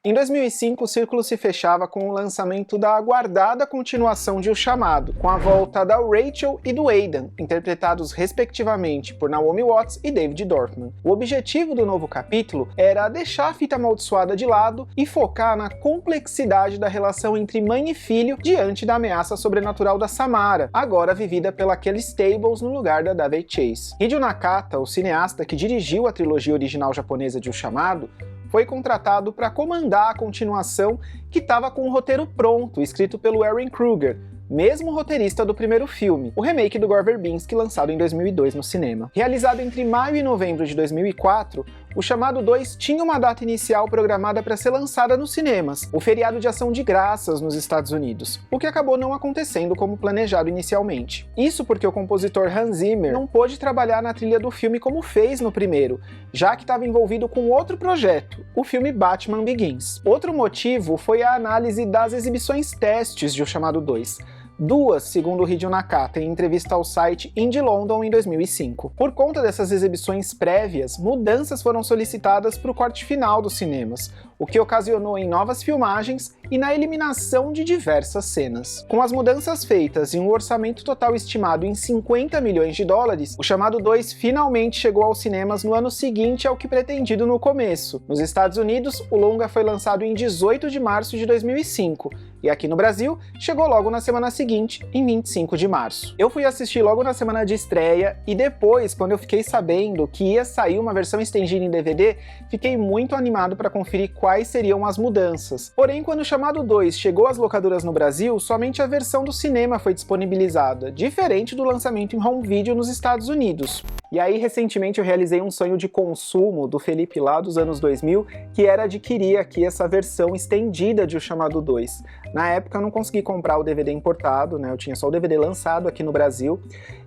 Em 2005, o círculo se fechava com o lançamento da aguardada continuação de O Chamado, com a volta da Rachel e do Aidan, interpretados respectivamente por Naomi Watts e David Dorfman. O objetivo do novo capítulo era deixar a fita amaldiçoada de lado e focar na complexidade da relação entre mãe e filho diante da ameaça sobrenatural da Samara, agora vivida pela Kelly Stables no lugar da Davei Chase. Hideo Nakata, o cineasta que dirigiu a trilogia original japonesa de O Chamado, foi contratado para comandar a continuação que estava com o roteiro pronto, escrito pelo Erin Kruger, mesmo roteirista do primeiro filme, o remake do Gore Verbinski lançado em 2002 no cinema. Realizado entre maio e novembro de 2004, O Chamado 2 tinha uma data inicial programada para ser lançada nos cinemas, o feriado de Ação de Graças nos Estados Unidos, o que acabou não acontecendo como planejado inicialmente. Isso porque o compositor Hans Zimmer não pôde trabalhar na trilha do filme como fez no primeiro, já que estava envolvido com outro projeto, o filme Batman Begins. Outro motivo foi a análise das exibições testes de O Chamado 2, duas, segundo Hideo Nakata em entrevista ao site Indie London em 2005. Por conta dessas exibições prévias, mudanças foram solicitadas para o corte final dos cinemas, o que ocasionou em novas filmagens e na eliminação de diversas cenas. Com as mudanças feitas e um orçamento total estimado em 50 milhões de dólares, O Chamado 2 finalmente chegou aos cinemas no ano seguinte ao que pretendido no começo. Nos Estados Unidos, o longa foi lançado em 18 de março de 2005, e aqui no Brasil, chegou logo na semana seguinte, em 25 de março. Eu fui assistir logo na semana de estreia, e depois, quando eu fiquei sabendo que ia sair uma versão estendida em DVD, fiquei muito animado para conferir quais seriam as mudanças. Porém, quando O Chamado 2 chegou às locadoras no Brasil, somente a versão do cinema foi disponibilizada, diferente do lançamento em home video nos Estados Unidos. E aí, recentemente, eu realizei um sonho de consumo do Felipe lá dos anos 2000, que era adquirir aqui essa versão estendida de O Chamado 2. Na época eu não consegui comprar o DVD importado, né? Eu tinha só o DVD lançado aqui no Brasil.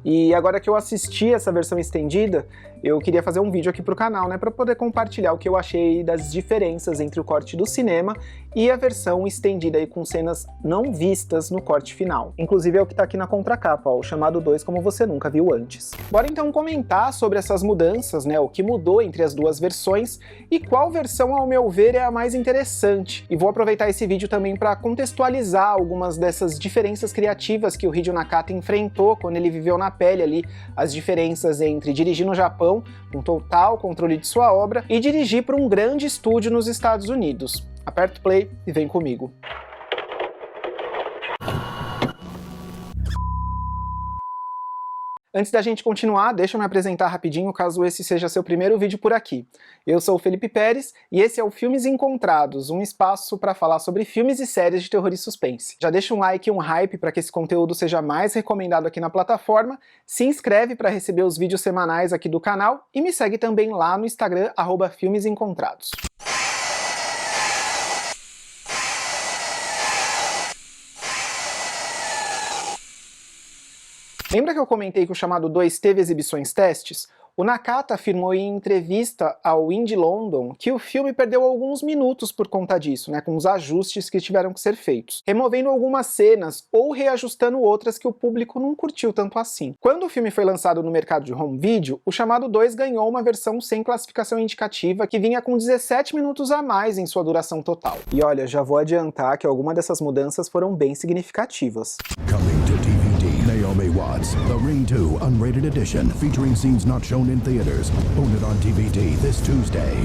E agora que eu assisti essa versão estendida, eu queria fazer um vídeo aqui pro canal, né? Pra poder compartilhar o que eu achei das diferenças entre o corte do cinema e a versão estendida aí com cenas não vistas no corte final. Inclusive é o que tá aqui na contracapa, ó, O Chamado 2 como você nunca viu antes. Bora então comentar sobre essas mudanças, né? O que mudou entre as duas versões e qual versão, ao meu ver, é a mais interessante. E vou aproveitar esse vídeo também para contextualizar algumas dessas diferenças criativas que o Hideo Nakata enfrentou quando ele viveu na pele ali, as diferenças entre dirigir no Japão, com total controle de sua obra, e dirigir para um grande estúdio nos Estados Unidos. Aperta o play e vem comigo. Antes da gente continuar, deixa eu me apresentar rapidinho, caso esse seja seu primeiro vídeo por aqui. Eu sou o Felipe Pérez e esse é o Filmes Encontrados, um espaço para falar sobre filmes e séries de terror e suspense. Já deixa um like e um hype para que esse conteúdo seja mais recomendado aqui na plataforma, se inscreve para receber os vídeos semanais aqui do canal e me segue também lá no Instagram, @filmesencontrados. Lembra que eu comentei que O Chamado 2 teve exibições testes? O Nakata afirmou em entrevista ao Indie London que o filme perdeu alguns minutos por conta disso, né, com os ajustes que tiveram que ser feitos, removendo algumas cenas ou reajustando outras que o público não curtiu tanto assim. Quando o filme foi lançado no mercado de home video, O Chamado 2 ganhou uma versão sem classificação indicativa que vinha com 17 minutos a mais em sua duração total. E olha, já vou adiantar que algumas dessas mudanças foram bem significativas. Naomi Watts, The Ring 2 Unrated Edition, featuring scenes not shown in theaters. Own it on DVD this Tuesday.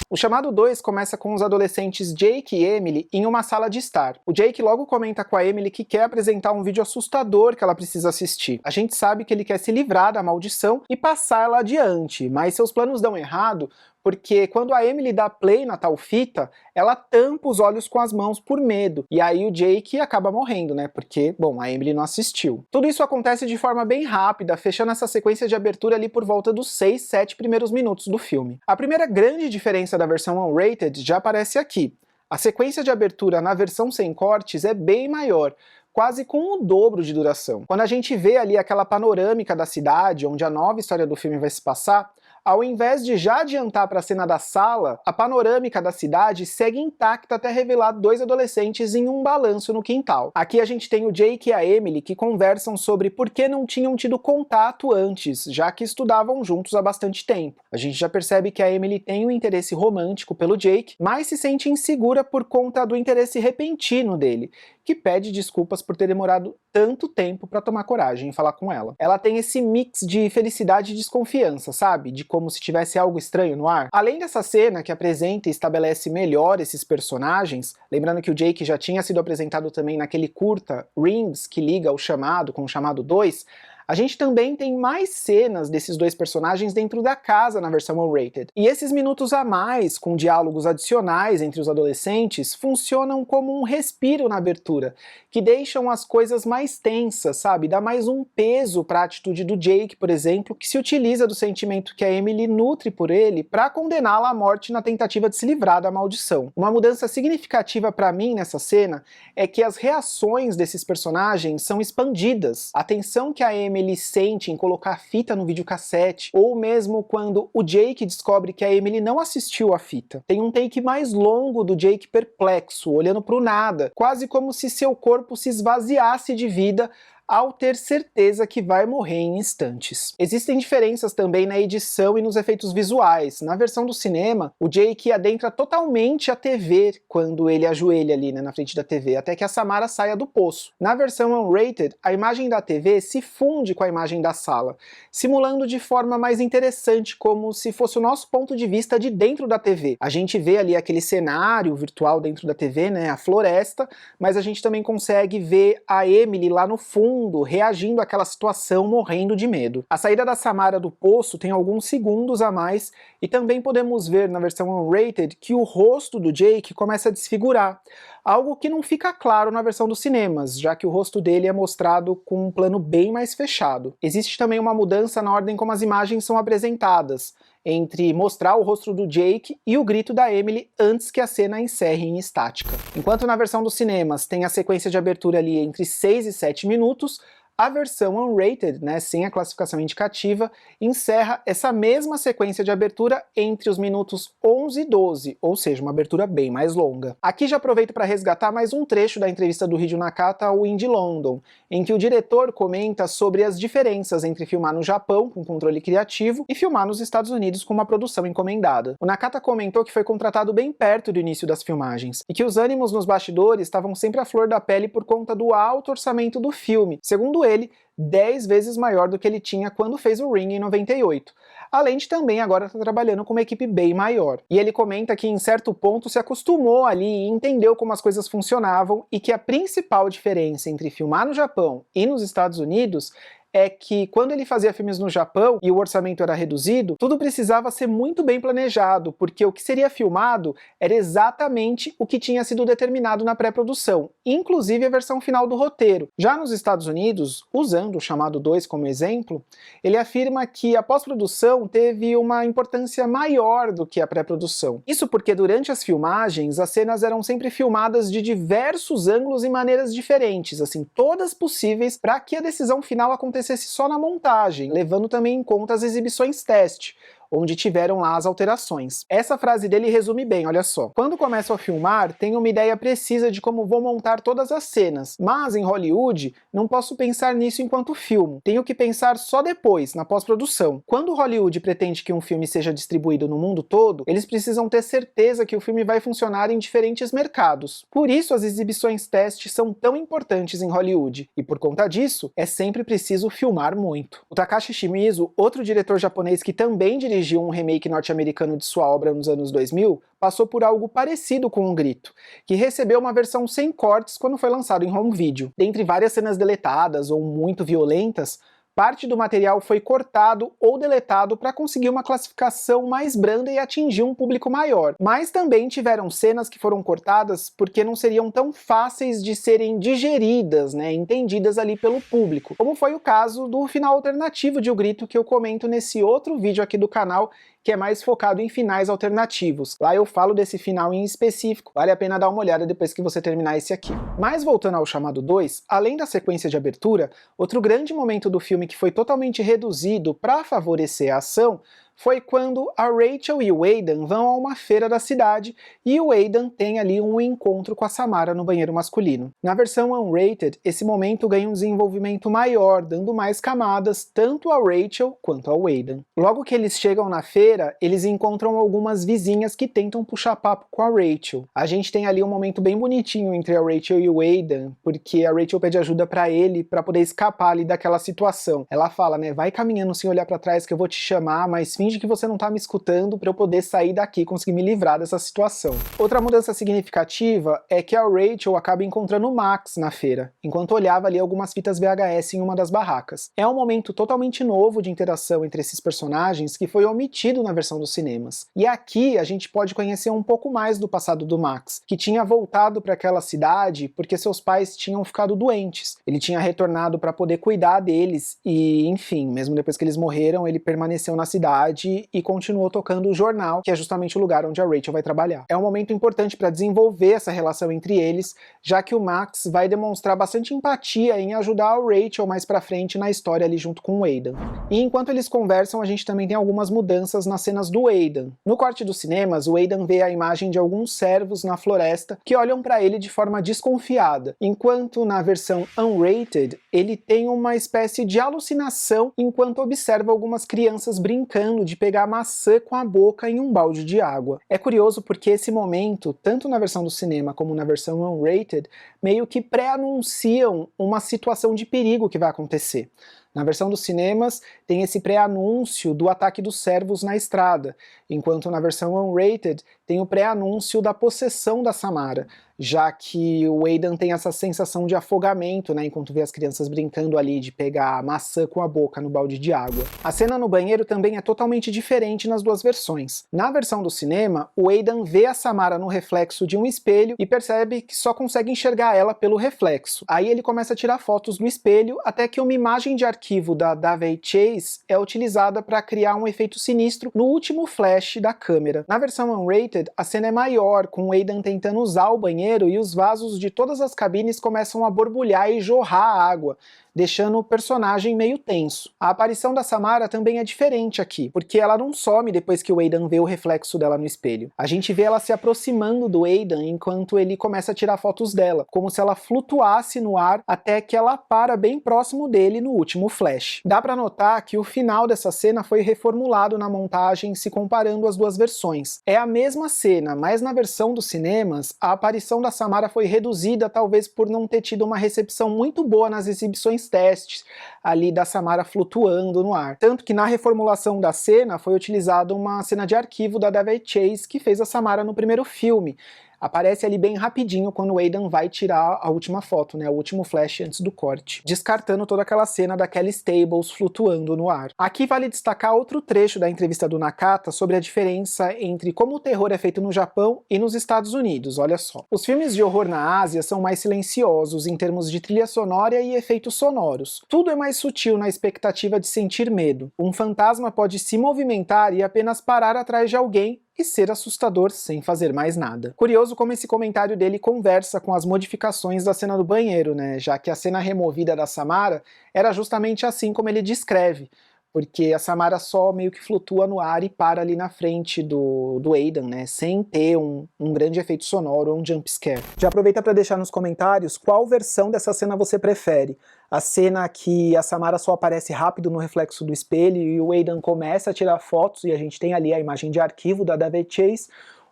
O Chamado 2 começa com os adolescentes Jake e Emily em uma sala de estar. O Jake logo comenta com a Emily que quer apresentar um vídeo assustador que ela precisa assistir. A gente sabe que ele quer se livrar da maldição e passar ela adiante, mas seus planos dão errado porque quando a Emily dá play na tal fita, ela tampa os olhos com as mãos por medo, e aí o Jake acaba morrendo, né, porque, bom, a Emily não assistiu. Tudo isso acontece de forma bem rápida, fechando essa sequência de abertura ali por volta dos 6, 7 primeiros minutos do filme. A primeira grande diferença da versão unrated já aparece aqui. A sequência de abertura na versão sem cortes é bem maior, quase com o dobro de duração. Quando a gente vê ali aquela panorâmica da cidade, onde a nova história do filme vai se passar, Ao invés de já adiantar para a cena da sala, a panorâmica da cidade segue intacta até revelar dois adolescentes em um balanço no quintal. Aqui a gente tem o Jake e a Emily que conversam sobre por que não tinham tido contato antes, já que estudavam juntos há bastante tempo. A gente já percebe que a Emily tem um interesse romântico pelo Jake, mas se sente insegura por conta do interesse repentino dele, que pede desculpas por ter demorado tanto tempo para tomar coragem e falar com ela. Ela tem esse mix de felicidade e desconfiança, sabe? De como se tivesse algo estranho no ar. Além dessa cena que apresenta e estabelece melhor esses personagens, lembrando que o Jake já tinha sido apresentado também naquele curta Rings, que liga o chamado com o chamado 2, a gente também tem mais cenas desses dois personagens dentro da casa na versão unrated. E esses minutos a mais, com diálogos adicionais entre os adolescentes, funcionam como um respiro na abertura, que deixam as coisas mais tensas, sabe? Dá mais um peso para a atitude do Jake, por exemplo, que se utiliza do sentimento que a Emily nutre por ele para condená-la à morte na tentativa de se livrar da maldição. Uma mudança significativa para mim nessa cena é que as reações desses personagens são expandidas. A tensão que a Emily sente em colocar a fita no videocassete, ou mesmo quando o Jake descobre que a Emily não assistiu a fita. Tem um take mais longo do Jake perplexo, olhando para o nada, quase como se seu corpo se esvaziasse de vida ao ter certeza que vai morrer em instantes. Existem diferenças também na edição e nos efeitos visuais. Na versão do cinema, o Jake adentra totalmente a TV quando ele ajoelha ali, né, na frente da TV, até que a Samara saia do poço. Na versão unrated, a imagem da TV se funde com a imagem da sala, simulando de forma mais interessante, como se fosse o nosso ponto de vista de dentro da TV. A gente vê ali aquele cenário virtual dentro da TV, né, a floresta, mas a gente também consegue ver a Emily lá no fundo, reagindo àquela situação, morrendo de medo. A saída da Samara do poço tem alguns segundos a mais, e também podemos ver na versão unrated que o rosto do Jake começa a desfigurar, algo que não fica claro na versão dos cinemas, já que o rosto dele é mostrado com um plano bem mais fechado. Existe também uma mudança na ordem como as imagens são apresentadas, entre mostrar o rosto do Jake e o grito da Emily antes que a cena encerre em estática. Enquanto na versão dos cinemas tem a sequência de abertura ali entre 6 e 7 minutos, a versão unrated, né, sem a classificação indicativa, encerra essa mesma sequência de abertura entre os minutos 11 e 12, ou seja, uma abertura bem mais longa. Aqui já aproveito para resgatar mais um trecho da entrevista do Hideo Nakata ao Indie London, em que o diretor comenta sobre as diferenças entre filmar no Japão, com controle criativo, e filmar nos Estados Unidos com uma produção encomendada. O Nakata comentou que foi contratado bem perto do início das filmagens, e que os ânimos nos bastidores estavam sempre à flor da pele por conta do alto orçamento do filme, segundo ele, 10 vezes maior do que ele tinha quando fez o Ring em 98. Além de também agora estar trabalhando com uma equipe bem maior. E ele comenta que em certo ponto se acostumou ali e entendeu como as coisas funcionavam, e que a principal diferença entre filmar no Japão e nos Estados Unidos é que quando ele fazia filmes no Japão e o orçamento era reduzido, tudo precisava ser muito bem planejado, porque o que seria filmado era exatamente o que tinha sido determinado na pré-produção, inclusive a versão final do roteiro. Já nos Estados Unidos, usando o chamado 2 como exemplo, ele afirma que a pós-produção teve uma importância maior do que a pré-produção. Isso porque durante as filmagens, as cenas eram sempre filmadas de diversos ângulos e maneiras diferentes, assim, todas possíveis, para que a decisão final acontecesse só na montagem, levando também em conta as exibições teste, onde tiveram lá as alterações. Essa frase dele resume bem, olha só. Quando começo a filmar, tenho uma ideia precisa de como vou montar todas as cenas, mas em Hollywood não posso pensar nisso enquanto filmo. Tenho que pensar só depois, na pós-produção. Quando Hollywood pretende que um filme seja distribuído no mundo todo, eles precisam ter certeza que o filme vai funcionar em diferentes mercados. Por isso as exibições teste são tão importantes em Hollywood, e por conta disso, é sempre preciso filmar muito. O Takashi Shimizu, outro diretor japonês que também dirigiu um remake norte-americano de sua obra nos anos 2000, passou por algo parecido com O Grito, que recebeu uma versão sem cortes quando foi lançado em home video. Dentre várias cenas deletadas ou muito violentas, parte do material foi cortado ou deletado para conseguir uma classificação mais branda e atingir um público maior. Mas também tiveram cenas que foram cortadas porque não seriam tão fáceis de serem digeridas, né, entendidas ali pelo público, como foi o caso do final alternativo de O Grito, que eu comento nesse outro vídeo aqui do canal, que é mais focado em finais alternativos. Lá eu falo desse final em específico, vale a pena dar uma olhada depois que você terminar esse aqui. Mas voltando ao chamado 2, além da sequência de abertura, outro grande momento do filme que foi totalmente reduzido para favorecer a ação foi quando a Rachel e o Aidan vão a uma feira da cidade e o Aidan tem ali um encontro com a Samara no banheiro masculino. Na versão unrated, esse momento ganha um desenvolvimento maior, dando mais camadas tanto a Rachel quanto ao Aidan. Logo que eles chegam na feira, eles encontram algumas vizinhas que tentam puxar papo com a Rachel. A gente tem ali um momento bem bonitinho entre a Rachel e o Aidan, porque a Rachel pede ajuda pra ele para poder escapar ali daquela situação. Ela fala, né, vai caminhando sem olhar pra trás que eu vou te chamar, mas finge que você não tá me escutando pra eu poder sair daqui e conseguir me livrar dessa situação. Outra mudança significativa é que a Rachel acaba encontrando o Max na feira, enquanto olhava ali algumas fitas VHS em uma das barracas. É um momento totalmente novo de interação entre esses personagens que foi omitido na versão dos cinemas. E aqui a gente pode conhecer um pouco mais do passado do Max, que tinha voltado para aquela cidade porque seus pais tinham ficado doentes. Ele tinha retornado para poder cuidar deles e, enfim, mesmo depois que eles morreram, ele permaneceu na cidade e continuou tocando o jornal, que é justamente o lugar onde a Rachel vai trabalhar. É um momento importante para desenvolver essa relação entre eles, já que o Max vai demonstrar bastante empatia em ajudar a Rachel mais pra frente na história ali junto com o Aidan. E enquanto eles conversam, a gente também tem algumas mudanças nas cenas do Aidan. No corte dos cinemas, o Aidan vê a imagem de alguns servos na floresta que olham para ele de forma desconfiada, enquanto na versão unrated, ele tem uma espécie de alucinação enquanto observa algumas crianças brincando de pegar maçã com a boca em um balde de água. É curioso porque esse momento, tanto na versão do cinema como na versão unrated, meio que pré-anunciam uma situação de perigo que vai acontecer. Na versão dos cinemas, tem esse pré-anúncio do ataque dos servos na estrada, enquanto na versão unrated tem o pré-anúncio da possessão da Samara, já que o Aidan tem essa sensação de afogamento, né, enquanto vê as crianças brincando ali de pegar maçã com a boca no balde de água. A cena no banheiro também é totalmente diferente nas duas versões. Na versão do cinema, o Aidan vê a Samara no reflexo de um espelho e percebe que só consegue enxergar ela pelo reflexo. Aí ele começa a tirar fotos do espelho até que uma imagem de arquivo da Davey Chase é utilizada para criar um efeito sinistro no último flash da câmera. Na versão unrated, a cena é maior, com o Aidan tentando usar o banheiro e os vasos de todas as cabines começam a borbulhar e jorrar água, deixando o personagem meio tenso. A aparição da Samara também é diferente aqui, porque ela não some depois que o Aidan vê o reflexo dela no espelho. A gente vê ela se aproximando do Aidan enquanto ele começa a tirar fotos dela, como se ela flutuasse no ar até que ela para bem próximo dele no último flash. Dá pra notar que o final dessa cena foi reformulado na montagem se comparando as duas versões. É a mesma cena, mas na versão dos cinemas, a aparição da Samara foi reduzida talvez por não ter tido uma recepção muito boa nas exibições testes ali da Samara flutuando no ar. Tanto que na reformulação da cena foi utilizada uma cena de arquivo da Davey Chase que fez a Samara no primeiro filme. Aparece ali bem rapidinho quando o Aidan vai tirar a última foto, né, o último flash antes do corte, descartando toda aquela cena da Kelly Stables flutuando no ar. Aqui vale destacar outro trecho da entrevista do Nakata sobre a diferença entre como o terror é feito no Japão e nos Estados Unidos, olha só. Os filmes de horror na Ásia são mais silenciosos em termos de trilha sonora e efeitos sonoros. Tudo é mais sutil na expectativa de sentir medo. Um fantasma pode se movimentar e apenas parar atrás de alguém e ser assustador sem fazer mais nada. Curioso como esse comentário dele conversa com as modificações da cena do banheiro, né? Já que a cena removida da Samara era justamente assim como ele descreve, porque a Samara só meio que flutua no ar e para ali na frente do Aidan, né, sem ter um grande efeito sonoro ou um jump scare. Já aproveita para deixar nos comentários qual versão dessa cena você prefere. A cena que a Samara só aparece rápido no reflexo do espelho e o Aidan começa a tirar fotos e a gente tem ali a imagem de arquivo da Davey Chase,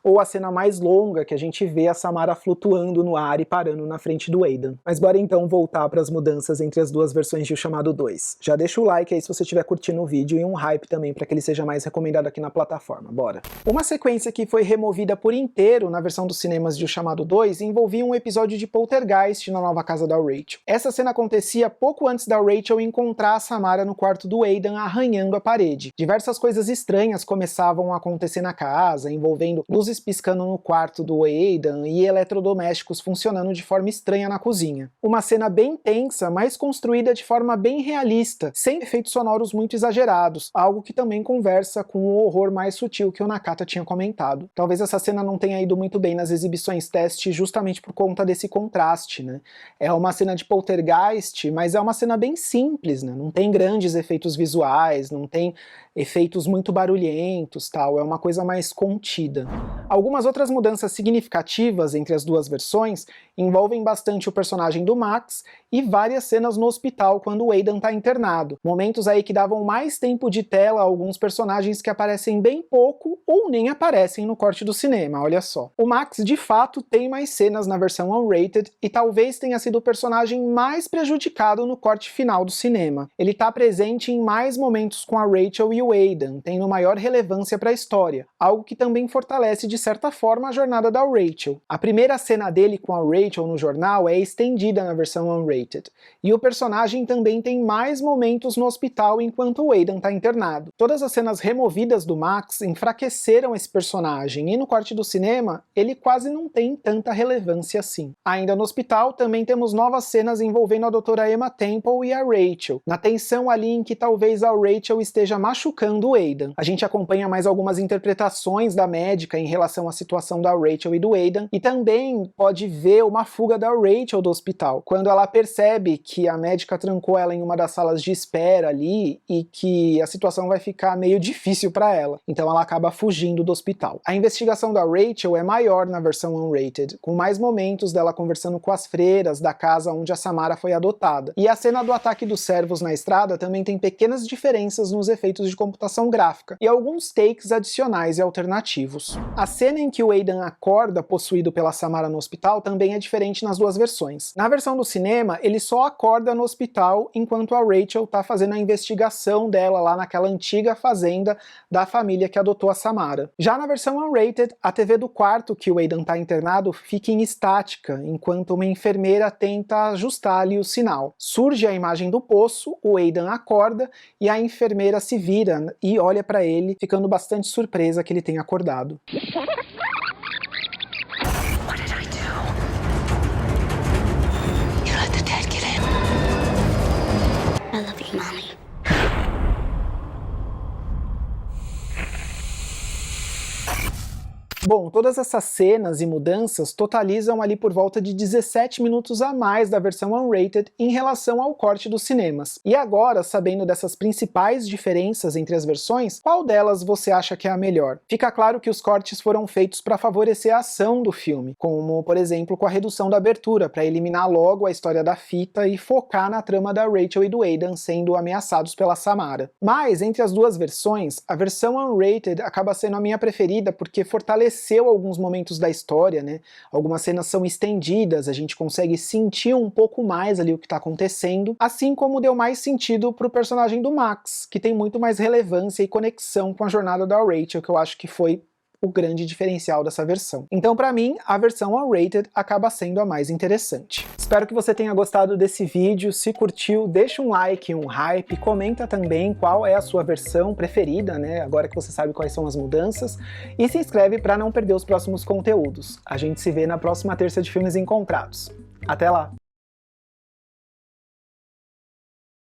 ou a cena mais longa que a gente vê a Samara flutuando no ar e parando na frente do Aidan. Mas bora então voltar para as mudanças entre as duas versões de O Chamado 2. Já deixa o like aí se você estiver curtindo o vídeo e um hype também para que ele seja mais recomendado aqui na plataforma, bora! Uma sequência que foi removida por inteiro na versão dos cinemas de O Chamado 2 envolvia um episódio de Poltergeist na nova casa da Rachel. Essa cena acontecia pouco antes da Rachel encontrar a Samara no quarto do Aidan arranhando a parede. Diversas coisas estranhas começavam a acontecer na casa, envolvendo luzes luzes piscando no quarto do Aidan e eletrodomésticos funcionando de forma estranha na cozinha. Uma cena bem tensa, mas construída de forma bem realista, sem efeitos sonoros muito exagerados, algo que também conversa com o horror mais sutil que o Nakata tinha comentado. Talvez essa cena não tenha ido muito bem nas exibições teste justamente por conta desse contraste, né? É uma cena de poltergeist, mas é uma cena bem simples, né? Não tem grandes efeitos visuais, não tem efeitos muito barulhentos, tal, é uma coisa mais contida. Algumas outras mudanças significativas entre as duas versões envolvem bastante o personagem do Max e várias cenas no hospital quando o Aidan está internado. Momentos aí que davam mais tempo de tela a alguns personagens que aparecem bem pouco ou nem aparecem no corte do cinema, olha só. O Max de fato tem mais cenas na versão unrated e talvez tenha sido o personagem mais prejudicado no corte final do cinema. Ele está presente em mais momentos com a Rachel e o Aidan, tendo maior relevância para a história, algo que também fortalece de certa forma a jornada da Rachel. A primeira cena dele com a Rachel no jornal é estendida na versão unrated, e o personagem também tem mais momentos no hospital enquanto o Aidan está internado. Todas as cenas removidas do Max enfraqueceram esse personagem, e no corte do cinema ele quase não tem tanta relevância assim. Ainda no hospital também temos novas cenas envolvendo a doutora Emma Temple e a Rachel, na tensão ali em que talvez a Rachel esteja machucando o Aidan. A gente acompanha mais algumas interpretações da médica em relação à situação da Rachel e do Aidan, e também pode ver uma fuga da Rachel do hospital, quando ela percebe que a médica trancou ela em uma das salas de espera ali e que a situação vai ficar meio difícil para ela, então ela acaba fugindo do hospital. A investigação da Rachel é maior na versão unrated, com mais momentos dela conversando com as freiras da casa onde a Samara foi adotada. E a cena do ataque dos servos na estrada também tem pequenas diferenças nos efeitos de computação gráfica e alguns takes adicionais e alternativos. A cena em que o Aidan acorda possuído pela Samara no hospital também é diferente nas duas versões. Na versão do cinema, ele só acorda no hospital enquanto a Rachel tá fazendo a investigação dela lá naquela antiga fazenda da família que adotou a Samara. Já na versão unrated, a TV do quarto que o Aidan tá internado fica em estática, enquanto uma enfermeira tenta ajustar ali o sinal. Surge a imagem do poço, o Aidan acorda e a enfermeira se vira e olha pra ele, ficando bastante surpresa que ele tenha acordado. What did I do? You let the dead get in. I love you, Mommy. Bom, todas essas cenas e mudanças totalizam ali por volta de 17 minutos a mais da versão unrated em relação ao corte dos cinemas. E agora, sabendo dessas principais diferenças entre as versões, qual delas você acha que é a melhor? Fica claro que os cortes foram feitos para favorecer a ação do filme, como, por exemplo, com a redução da abertura, para eliminar logo a história da fita e focar na trama da Rachel e do Aidan sendo ameaçados pela Samara. Mas, entre as duas versões, a versão unrated acaba sendo a minha preferida porque fortaleceu alguns momentos da história, né? Algumas cenas são estendidas, a gente consegue sentir um pouco mais ali o que está acontecendo, assim como deu mais sentido pro personagem do Max, que tem muito mais relevância e conexão com a jornada da Rachel, que eu acho que foi o grande diferencial dessa versão. Então, para mim, a versão unrated acaba sendo a mais interessante. Espero que você tenha gostado desse vídeo. Se curtiu, deixa um like, um hype, comenta também qual é a sua versão preferida, né? Agora que você sabe quais são as mudanças, e se inscreve para não perder os próximos conteúdos. A gente se vê na próxima terça de Filmes Encontrados. Até lá!